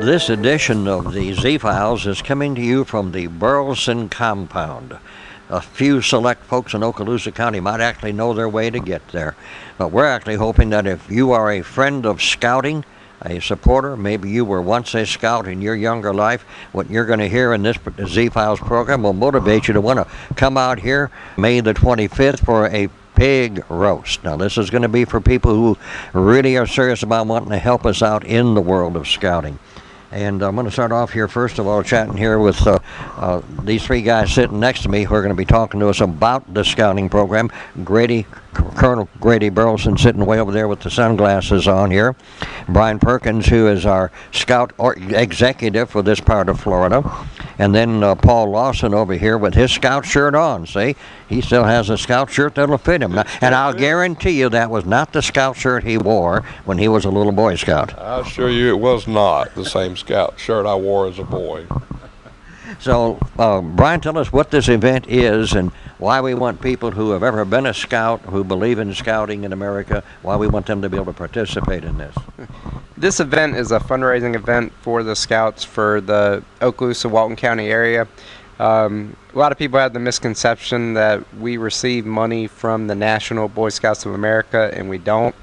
This edition of the Z-Files is coming to you from the Burleson Compound. A few select folks in Okaloosa County might actually know their way to get there. But we're actually hoping that if you are a friend of scouting, a supporter, maybe you were once a scout in your younger life, what you're going to hear in this Z-Files program will motivate you to want to come out here May the 25th for a pig roast. Now, this is going to be for people who really are serious about wanting to help us out in the world of scouting. And I'm going to start off here, first of all, chatting here with these three guys sitting next to me who are going to be talking to us about the scouting program. Colonel Grady Burleson sitting way over there with the sunglasses on here. Brian Perkins, who is our scout executive for this part of Florida. And then Paul Lawson over here with his scout shirt on. See, he still has a scout shirt that'll fit him. And I'll guarantee you that was not the scout shirt he wore when he was a little Boy Scout. I assure you it was not the same scout shirt I wore as a boy. So, Brian, tell us what this event is and why we want people who have ever been a scout, who believe in scouting in America, why we want them to be able to participate in this. This event is a fundraising event for the scouts for the Okaloosa, Walton County area. A lot of people have the misconception that we receive money from the National Boy Scouts of America, and we don't.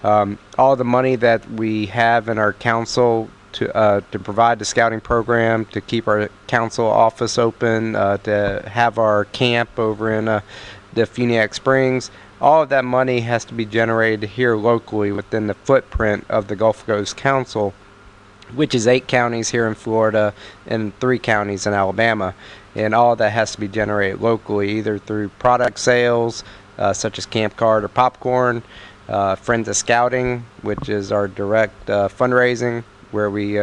All the money that we have in our council to provide the scouting program, to keep our council office open, to have our camp over in the Funiac Springs, all of that money has to be generated here locally within the footprint of the Gulf Coast Council, which is 8 counties here in Florida and 3 counties in Alabama. And all of that has to be generated locally, either through product sales, such as camp card or popcorn, Friends of Scouting, which is our direct fundraising, where we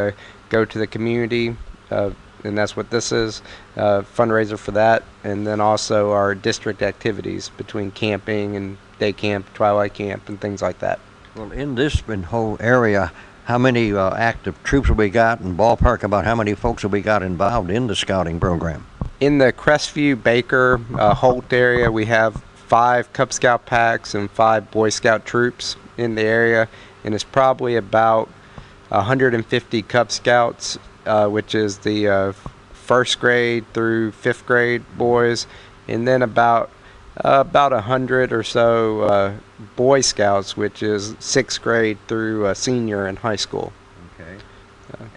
go to the community, and that's what this is, fundraiser for that, and then also our district activities between camping and day camp, twilight camp, and things like that. Well, in this whole area, how many active troops have we got, and ballpark about how many folks have we got involved in the scouting program? In the Crestview, Baker, Holt area, we have 5 Cub Scout packs and 5 Boy Scout troops in the area, and it's probably about 150 Cub Scouts, which is the 1st grade through 5th grade boys, and then about 100 or so Boy Scouts, which is 6th grade through senior in high school. Okay.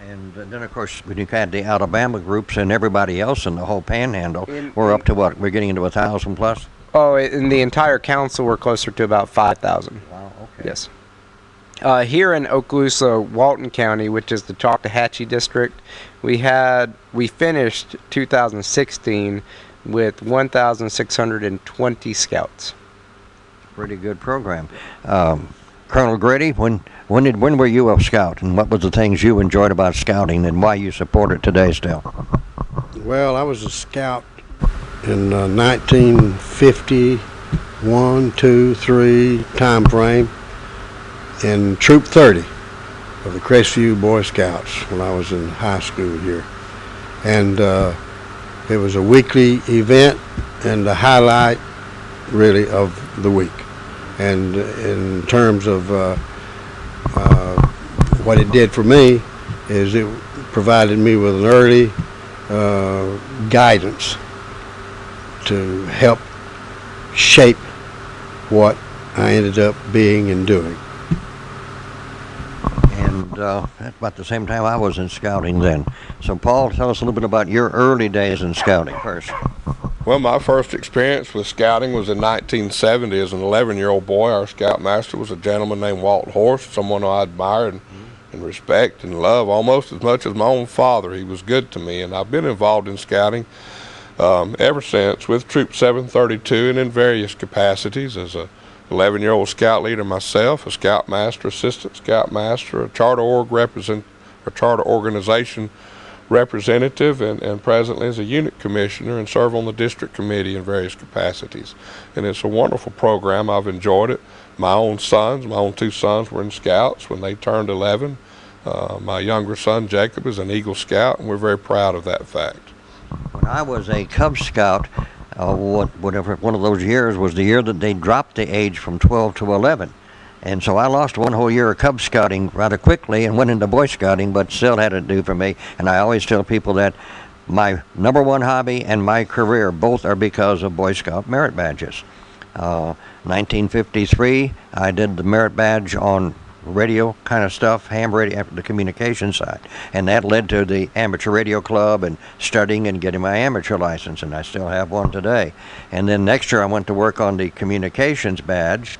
And then, of course, when you add the Alabama groups and everybody else in the whole panhandle, we're up to what? We're getting into 1,000 plus? Oh, in the entire council, we're closer to about 5,000. Wow, okay. Yes. Here in Okaloosa, Walton County, which is the Chalkahatchee district, we finished 2016 with 1,620 scouts. Pretty good program. Colonel Grady, when were you a scout, and what was the things you enjoyed about scouting, and why you support it today still? Well, I was a scout in 1951, 2, 3 time frame in Troop 30 of the Crestview Boy Scouts when I was in high school here. And it was a weekly event and the highlight really of the week. And in terms of what it did for me is it provided me with an early guidance to help shape what I ended up being and doing. And at about the same time I was in scouting then. So Paul, tell us a little bit about your early days in scouting first. Well, my first experience with scouting was in 1970 as an 11-year-old boy. Our scoutmaster was a gentleman named Walt Horst, someone I admired and respect and love almost as much as my own father. He was good to me, and I've been involved in scouting ever since with Troop 732 and in various capacities as a 11-year-old scout leader myself, a scoutmaster, assistant scoutmaster, a charter organization representative, and presently as a unit commissioner, and serve on the district committee in various capacities. And it's a wonderful program. I've enjoyed it. My own 2 sons were in scouts when they turned 11. My younger son Jacob is an Eagle Scout, and we're very proud of that fact. When I was a Cub Scout, whatever one of those years was the year that they dropped the age from 12 to 11. And so I lost one whole year of Cub Scouting rather quickly and went into Boy Scouting, but still had it to do for me. And I always tell people that my number one hobby and my career both are because of Boy Scout merit badges. 1953, I did the merit badge on radio kind of stuff, ham radio, the communication side, and that led to the amateur radio club and studying and getting my amateur license, and I still have one today. And then next year I went to work on the communications badge,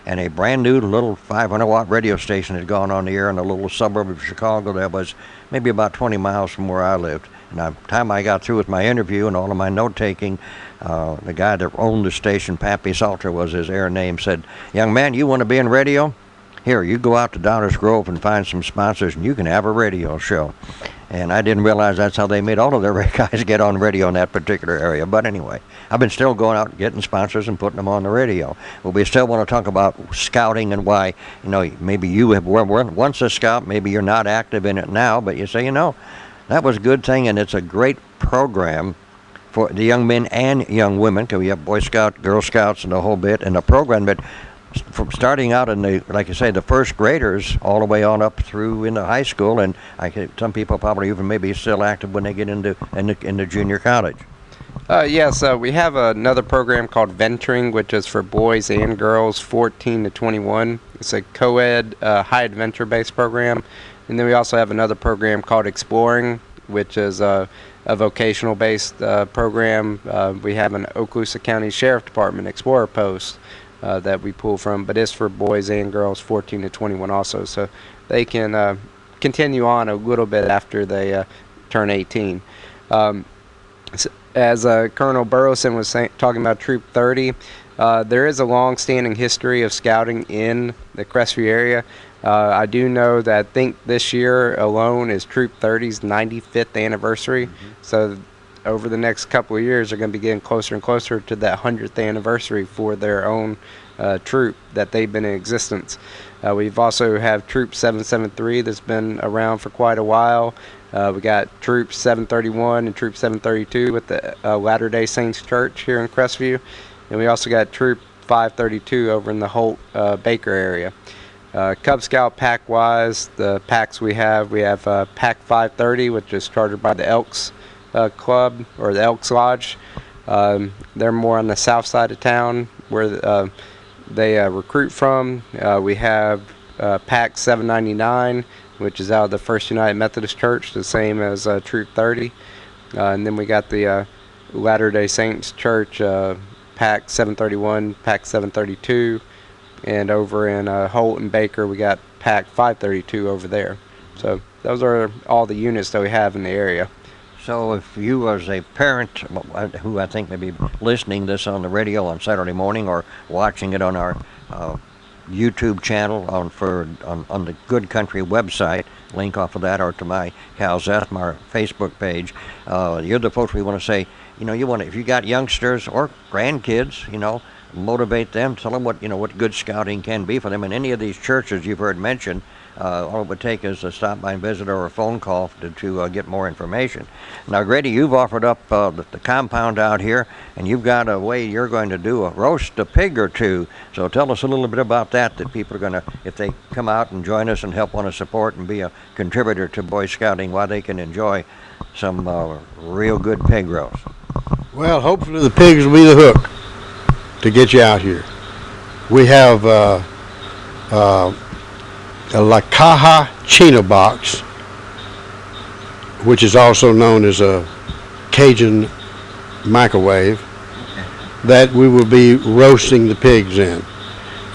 and a brand new little 500-watt radio station had gone on the air in a little suburb of Chicago that was maybe about 20 miles from where I lived. And by the time I got through with my interview and all of my note-taking, the guy that owned the station, Pappy Salter was his air name, said, "Young man, you want to be in radio? Here, you go out to Downers Grove and find some sponsors, and you can have a radio show." And I didn't realize that's how they made all of their guys get on radio in that particular area. But anyway, I've been still going out and getting sponsors and putting them on the radio. But we still want to talk about scouting and why, maybe you were once a scout, maybe you're not active in it now, but you say, that was a good thing, and it's a great program for the young men and young women, because we have Boy Scout, Girl Scouts, and the whole bit, and a program that from starting out in the, like I say, the first graders all the way on up through into high school, and some people probably even maybe still active when they get into junior college. Yes, we have another program called Venturing, which is for boys and girls 14 to 21. It's a co-ed, high adventure-based program. And then we also have another program called Exploring, which is a vocational-based program. We have an Okaloosa County Sheriff Department Explorer post that we pull from, but it's for boys and girls 14 to 21 also, so they can continue on a little bit after they turn 18. As Colonel Burleson was talking about Troop 30, there is a long-standing history of scouting in the Crestview area. I do know that I think this year alone is Troop 30's 95th anniversary. So over the next couple of years, they're going to be getting closer and closer to that 100th anniversary for their own troop that they've been in existence. We've also have Troop 773 that's been around for quite a while. We got Troop 731 and Troop 732 with the Latter-day Saints Church here in Crestview. And we also got Troop 532 over in the Holt Baker area. Cub Scout pack-wise, the packs we have Pack 530, which is chartered by the Elks Club or the Elks Lodge. They're more on the south side of town where they recruit from. We have Pack 799, which is out of the First United Methodist Church, the same as Troop 30. And then we got the Latter-day Saints Church Pack 731, Pack 732. And over in Holt and Baker, we got Pack 532 over there. So those are all the units that we have in the area. So if you as a parent, who I think may be listening this on the radio on Saturday morning or watching it on our YouTube channel on the Good Country website, link off of that, or to my Cal Zethmar Facebook page, you're the folks we want to say, if you got youngsters or grandkids, motivate them, tell them what good scouting can be for them. And any of these churches you've heard mentioned, all it would take is a stop by visit or a phone call to get more information. Now, Grady, you've offered up the compound out here, and you've got a way you're going to do a roast a pig or two. So tell us a little bit about that people are going to, if they come out and join us and help want to support and be a contributor to Boy Scouting, why they can enjoy some real good pig roast. Well, hopefully the pigs will be the hook to get you out here. We have a La Caja Chino box, which is also known as a Cajun microwave, that we will be roasting the pigs in.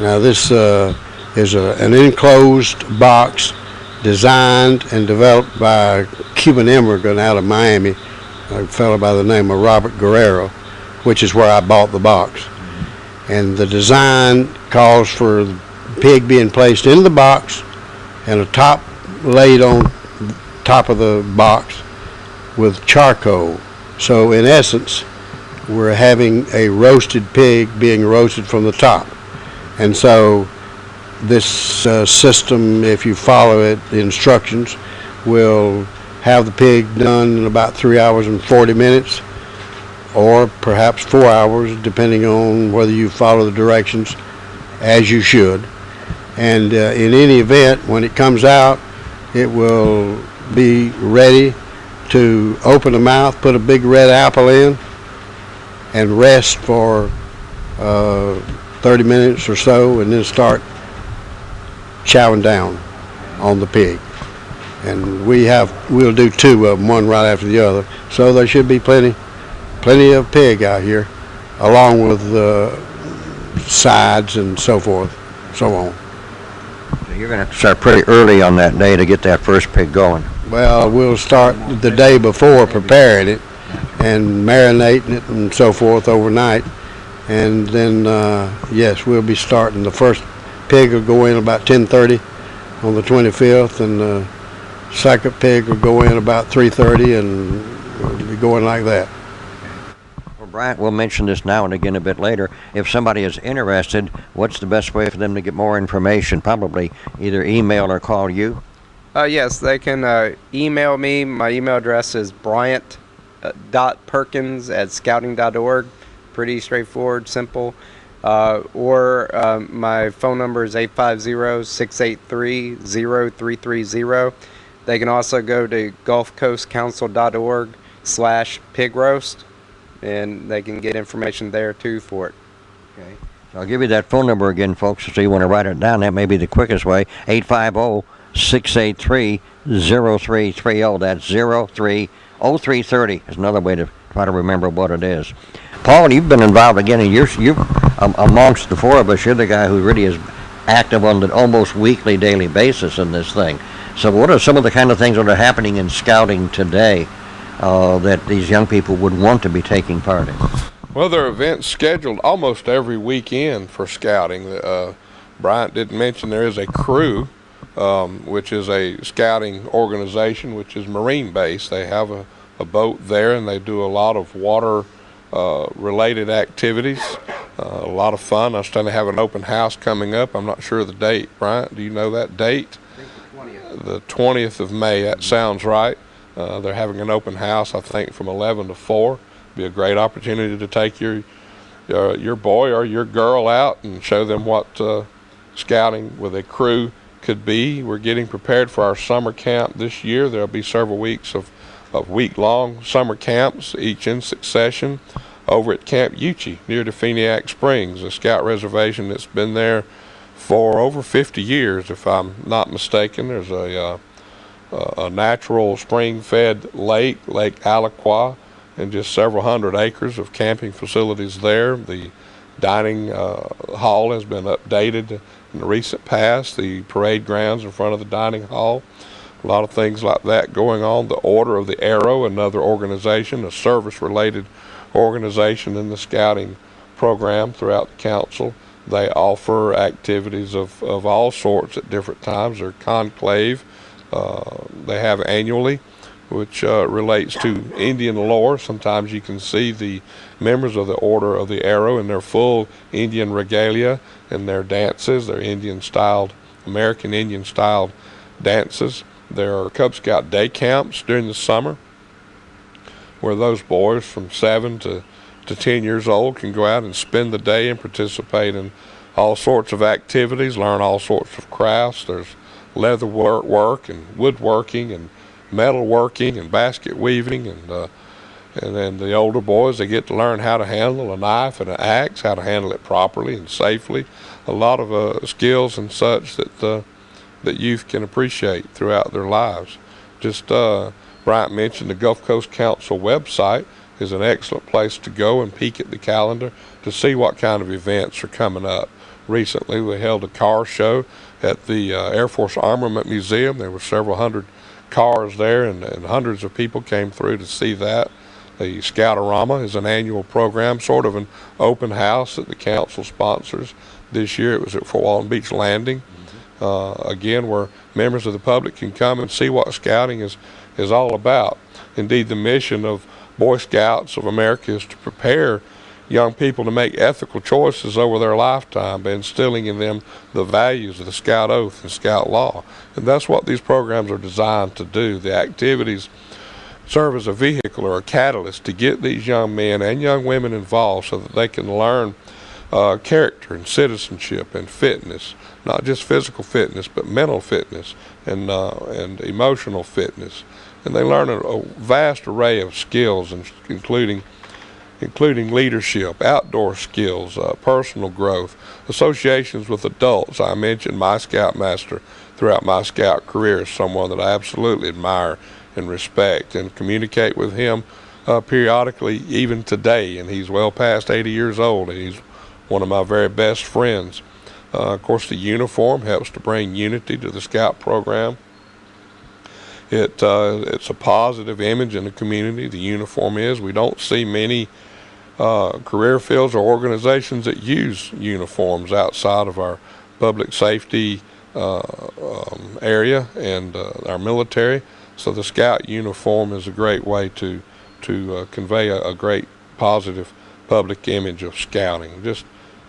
Now this is an enclosed box designed and developed by a Cuban immigrant out of Miami, a fellow by the name of Robert Guerrero, which is where I bought the box. And the design calls for the pig being placed in the box and a top laid on top of the box with charcoal. So in essence, we're having a roasted pig being roasted from the top. And so this system, if you follow it, the instructions, will have the pig done in about 3 hours and 40 minutes. Or perhaps 4 hours, depending on whether you follow the directions as you should. And in any event, when it comes out, it will be ready to open the mouth, put a big red apple in, and rest for 30 minutes or so, and then start chowing down on the pig. And we'll do 2 of them, one right after the other. So there should be plenty of pig out here, along with sides and so forth, so on. So you're going to start pretty early on that day to get that first pig going. Well, we'll start the day before preparing it and marinating it and so forth overnight. And then, yes, we'll be starting. The first pig will go in about 10:30 on the 25th, and the second pig will go in about 3:30, and we'll be going like that. Well, Bryant, we'll mention this now and again a bit later. If somebody is interested, what's the best way for them to get more information? Probably either email or call you? Yes, they can email me. My email address is bryant.perkins@scouting.org. Pretty straightforward, simple. Or my phone number is 850-683-0330. They can also go to gulfcoastcouncil.org/pigroast, and they can get information there too for it. Okay. So I'll give you that phone number again, folks, so you want to write it down. That may be the quickest way. 850-683-0330. That's 0330 is another way to try to remember what it is. Paul, you've been involved again, and you're amongst the 4 of us. You're the guy who really is active on the almost weekly, daily basis in this thing. So what are some of the kind of things that are happening in scouting today that these young people would want to be taking part in? Well, there are events scheduled almost every weekend for scouting. Bryant didn't mention there is a crew, which is a scouting organization, which is marine-based. They have a boat there, and they do a lot of water related activities. A lot of fun. I understand they have an open house coming up. I'm not sure of the date. Bryant, do you know that date? I think the 20th of May. That sounds right. They're having an open house, I think, from 11 to 4. Be a great opportunity to take your boy or your girl out and show them what scouting with a crew could be. We're getting prepared for our summer camp this year. There'll be several weeks of week-long summer camps, each in succession, over at Camp Uchee near Definiak Springs, a scout reservation that's been there for over 50 years, if I'm not mistaken. There's a natural spring-fed lake, Lake Aliqua, and just several hundred acres of camping facilities there. The dining hall has been updated in the recent past, the parade grounds in front of the dining hall. A lot of things like that going on. The Order of the Arrow, another organization, a service-related organization in the scouting program throughout the council. They offer activities of all sorts at different times. Their conclave they have annually, which relates to Indian lore. Sometimes you can see the members of the Order of the Arrow in their full Indian regalia and their dances, their Indian-styled, American Indian-styled dances. There are Cub Scout day camps during the summer where those boys from 7 to 10 years old can go out and spend the day and participate in all sorts of activities, learn all sorts of crafts. There's leather work and woodworking and metal working and basket weaving, and then the older boys, they get to learn how to handle a knife and an axe, how to handle it properly and safely. A lot of skills and such that youth can appreciate throughout their lives. Just Bryant mentioned the Gulf Coast Council website is an excellent place to go and peek at the calendar to see what kind of events are coming up. Recently we held a car show at the Air Force Armament Museum. There were several hundred cars there, and hundreds of people came through to see that. The Scoutorama is an annual program, sort of an open house that the council sponsors. This year it was at Fort Walton Beach Landing. Again, where members of the public can come and see what scouting is all about. Indeed, the mission of Boy Scouts of America is to prepare young people to make ethical choices over their lifetime by instilling in them the values of the Scout Oath and Scout Law. And that's what these programs are designed to do. The activities serve as a vehicle or a catalyst to get these young men and young women involved so that they can learn character and citizenship and fitness, not just physical fitness, but mental fitness and emotional fitness. And they learn a vast array of skills, including leadership, outdoor skills, personal growth, associations with adults. I mentioned my scoutmaster throughout my scout career is someone that I absolutely admire and respect, and communicate with him periodically even today, and he's well past 80 years old, and he's one of my very best friends. Of course, the uniform helps to bring unity to the scout program. It's a positive image in the community. The uniform is. We don't see many career fields or organizations that use uniforms outside of our public safety area and our military. So the scout uniform is a great way to convey a great positive public image of scouting.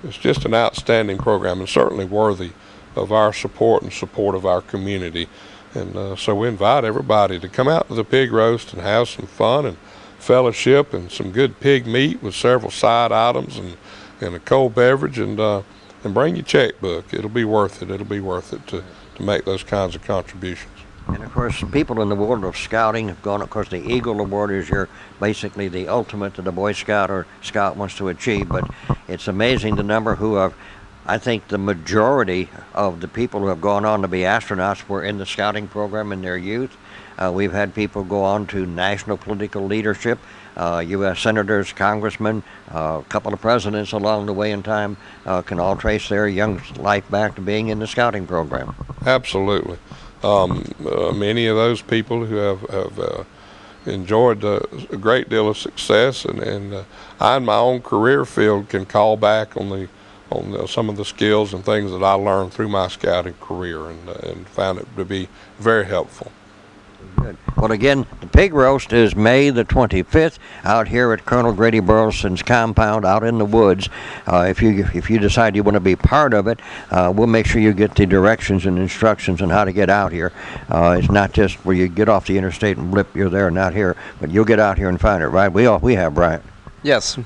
It's just an outstanding program, and certainly worthy of our support and support of our community. And so we invite everybody to come out to the pig roast and have some fun and fellowship and some good pig meat with several side items and a cold beverage, and bring your checkbook. It'll be worth it. It'll be worth it to make those kinds of contributions. And of course, people in the world of scouting have gone. Of course, the Eagle Award is basically the ultimate that a Boy Scout or Scout wants to achieve. But it's amazing the number who have. I think the majority of the people who have gone on to be astronauts were in the scouting program in their youth. We've had people go on to national political leadership, U.S. senators, congressmen, a couple of presidents along the way in time can all trace their young life back to being in the scouting program. Absolutely. Many of those people who have enjoyed a great deal of success, and I in my own career field can call back on some of the skills and things that I learned through my scouting career, and found it to be very helpful. Good. Well, again, the pig roast is May the 25th out here at Colonel Grady Burleson's compound out in the woods. If you decide you want to be part of it, we'll make sure you get the directions and instructions on how to get out here. It's not just where you get off the interstate and blip, you're there, not here, but you'll get out here and find it, right? We have, Brian. Yes,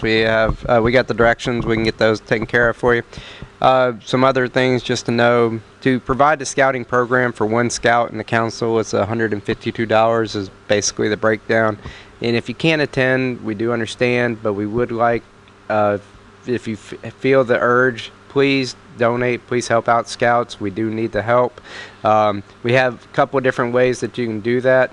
we have. We got the directions. We can get those taken care of for you. Some other things just to know: to provide a scouting program for one scout in the council, it's $152 is basically the breakdown. And if you can't attend, we do understand, but we would like, if you feel the urge, please donate. Please help out scouts. We do need the help. We have a couple of different ways that you can do that.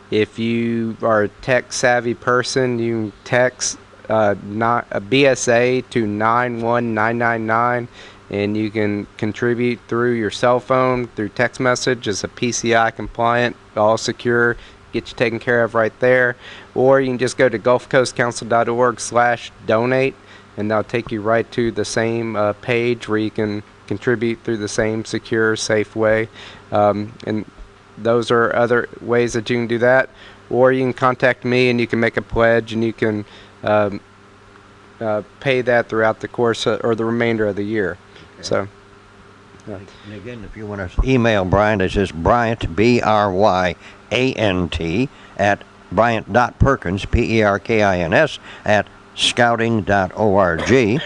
If you are a tech-savvy person, you can text not a BSA to 91999, and you can contribute through your cell phone, through text message. It's a PCI compliant, all secure, get you taken care of right there. Or you can just go to gulfcoastcouncil.org/donate, and they'll take you right to the same page where you can contribute through the same secure, safe way. And those are other ways that you can do that. Or you can contact me and you can make a pledge, and you can pay that throughout the course or the remainder of the year. Okay. So, yeah. And again, if you want to email Bryant, it's just Bryant, Bryant, at Bryant.Perkins, Perkins, at scouting.org.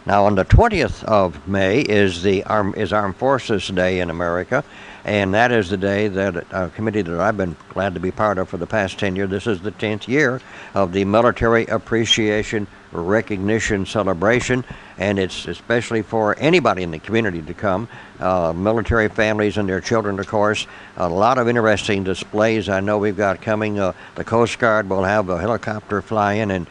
Now, on the 20th of May is Armed Forces Day in America, and that is the day that a committee that I've been glad to be part of for the past 10 years. This is the 10th year of the Military Appreciation Recognition Celebration, and it's especially for anybody in the community to come, military families and their children, of course. A lot of interesting displays I know we've got coming. The Coast Guard will have a helicopter fly in, and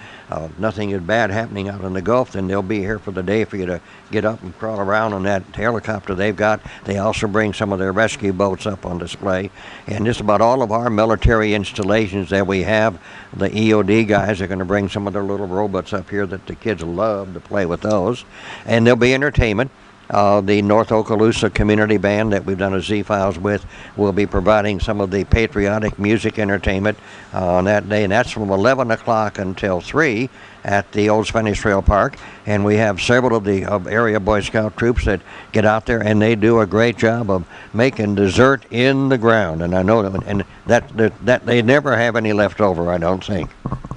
nothing is bad happening out in the Gulf, then they'll be here for the day for you to get up and crawl around on that helicopter they've got. They also bring some of their rescue boats up on display. And just about all of our military installations that we have, the EOD guys are going to bring some of their little robots up here that the kids love to play with those. And there'll be entertainment. The North Okaloosa Community Band that we've done a Z-Files with will be providing some of the patriotic music entertainment on that day, and that's from 11 o'clock until 3 at the Old Spanish Trail Park. And we have several of the area Boy Scout troops that get out there, and they do a great job of making dessert in the ground. And I know that they never have any left over, I don't think.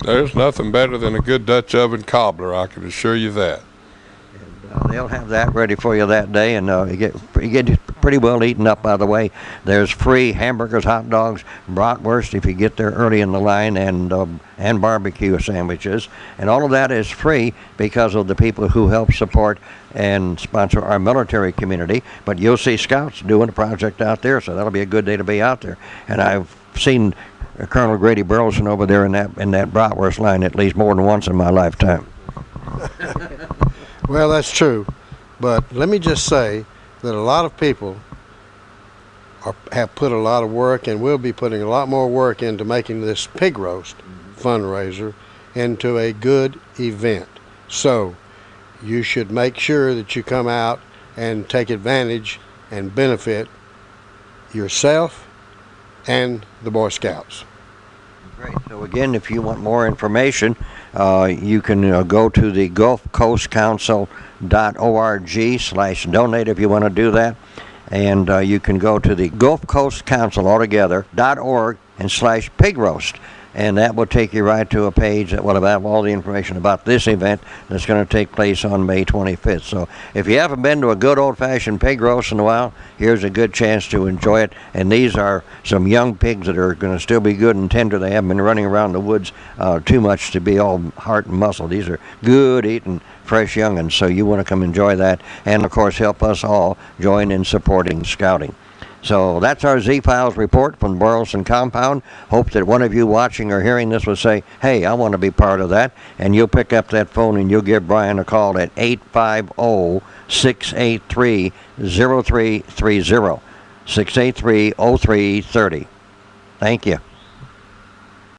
There's nothing better than a good Dutch oven cobbler, I can assure you that. They'll have that ready for you that day, and you get pretty well eaten up, by the way. There's free hamburgers, hot dogs, bratwurst if you get there early in the line, and barbecue sandwiches. And all of that is free because of the people who help support and sponsor our military community. But you'll see Scouts doing a project out there, so that'll be a good day to be out there. And I've seen Colonel Grady Burleson over there in that bratwurst line at least more than once in my lifetime. Well, that's true, but let me just say that a lot of people have put a lot of work and will be putting a lot more work into making this pig roast fundraiser into a good event. So you should make sure that you come out and take advantage and benefit yourself and the Boy Scouts. Great. So again, if you want more information, you can go to the GulfCoastCouncil.org/donate if you want to do that. And you can go to the Gulf Coast Council altogether.org and /pigroast. And that will take you right to a page that will have all the information about this event that's going to take place on May 25th. So if you haven't been to a good old-fashioned pig roast in a while, here's a good chance to enjoy it. And these are some young pigs that are going to still be good and tender. They haven't been running around the woods too much to be all heart and muscle. These are good eating, fresh young'uns, so you want to come enjoy that. And, of course, help us all join in supporting Scouting. So that's our Z-Files report from Burleson Compound. Hope that one of you watching or hearing this will say, hey, I want to be part of that. And you'll pick up that phone and you'll give Brian a call at 850-683-0330. 683-0330. Thank you.